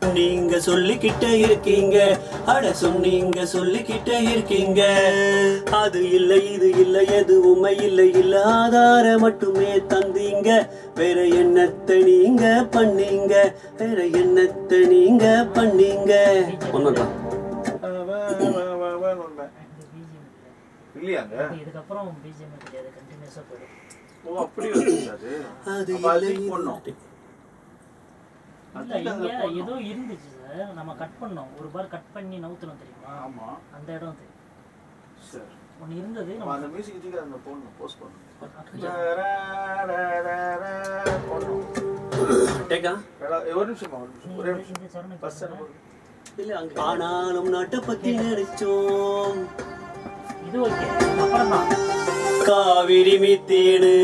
நீங்க சொல்லிக்கிட்டே இருக்கீங்க, அட சொன்னீங்க சொல்லிக்கிட்டே இருக்கீங்க. அது இல்லை இது இல்லை எதுவுமே இல்லை இல்ல ஆதாரம் மட்டுமே தந்தீங்க. வேற என்னத்தை நீங்க பண்ணீங்க, வேற என்னத்தை நீங்க பண்ணீங்க. ஒண்ணுதான் இல்லையாங்க இதுக்கப்புறம் பிஜிஎம் கிடையாது, கண்டினியூஸா போயிடும். ஓ அப்படி வந்துச்சு. அது பண்ணோம் இல்ல இங்க ஏதோ இருந்துச்சு சார், நம்ம கட் பண்ணோம். ஒரு பார் கட் பண்ணி நவுத்தணும் தெரியுமா? ஆமா அந்த இடம் அது சரி ஒன்னு இருந்தது. நம்ம அந்த மியூசிக் இதுக்கு அந்த போடணும், போஸ்ட் பண்ணணும். டேக்கா ஒரு நிமிஷமா ஒரே நிமிஷம் பஸ் இல்ல அங்க ஆனாலும் நாட்டை பத்தி நினைச்சோம். இது ஓகே, அப்புறம் தான் காவிரி மீத்தேனு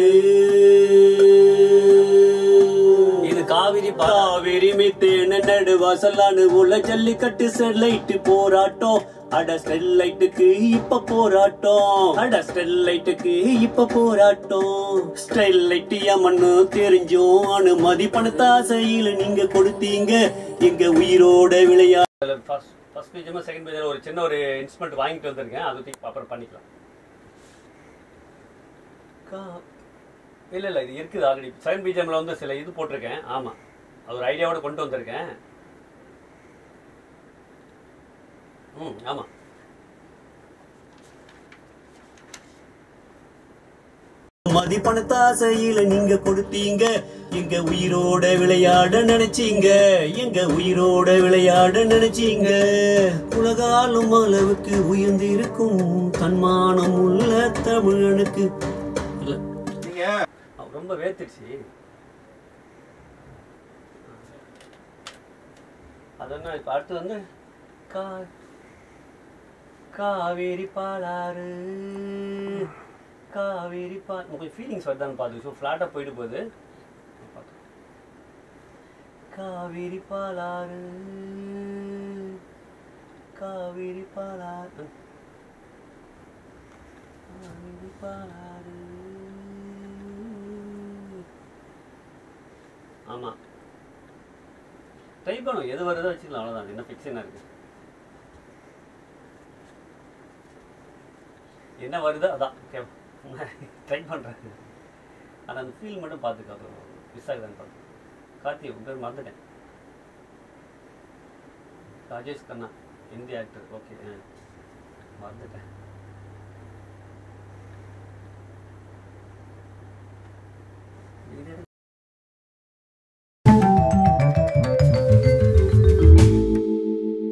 இது காவிரி மீத்தேனு நடுவாசலானு உள்ள ஜல்லிக்கட்டு ஸ்டெர்லைட் போராட்டம். அட ஸ்டெர்லைட்டுக்கு இப்ப போராட்டம், அட ஸ்டெர்லைட்டுக்கு இப்ப போராட்டம். ஸ்டெர்லைட் மண்ணு தெரிஞ்சோம், அனுமதி பணத்தை ஆசையில நீங்க கொடுத்தீங்க. எங்க உயிரோட விளையாட ஃபர்ஸ்ட் பேஜ் செகண்ட் பேஜ்ல ஒரு சின்ன ஒரு இன்ஸ்ட்ருமெண்ட் வாங்கிட்டு வந்திருக்கேன், அது அப்புறம் பண்ணிக்கலாம். இல்ல இது இருக்குது ஆல்ரெடி. செகண்ட் பிஜிஎம்ல வந்து சில இது போட்டிருக்கேன். ஆமா, அது ஒரு ஐடியாவோட கொண்டு வந்திருக்கேன். ஆமா மதிப்பணத்தாசையில நீங்க கொடுத்தீங்க. எங்க உயிரோட விளையாட நினைச்சீங்க, எங்க உயிரோட விளையாட நினைச்சீங்க. உலகாலும் அளவுக்கு உயர்ந்திருக்கும் தன்மானம் உள்ள தமிழனுக்கு. ரொம்ப வேர்த்திடுச்சு. அதென்ன இப்ப அடுத்து வந்து காவேரி பாலாறு காவேரி கொஞ்சம் ஃபீலிங்ஸ் வருதான்னு பார்த்து. ஸோ ஃப்ளாட்டாக போயிட்டு போகுது. காவேரி பாலாறு காவேரி பாலாறு காவேரி பாலாறு. ஆமாம், ட்ரை பண்ணும். எது வருதோ வச்சுக்கலாம், அவ்வளோதான். என்ன ஃபிக்ஷனாக இருக்குது, என்ன வருதோ அதான் ட்ரை பண்ணுறேன். ஆனால் அந்த ஃபீல் மட்டும் பார்த்துக்க, அது மிஸ் ஆகுதான்னு பார்த்து. கார்த்தி உங்க பேர் மறந்துட்டேன். ராஜேஷ் கண்ணா, ஹிந்தி ஆக்டர். ஓகே, மறந்துட்டேன். இது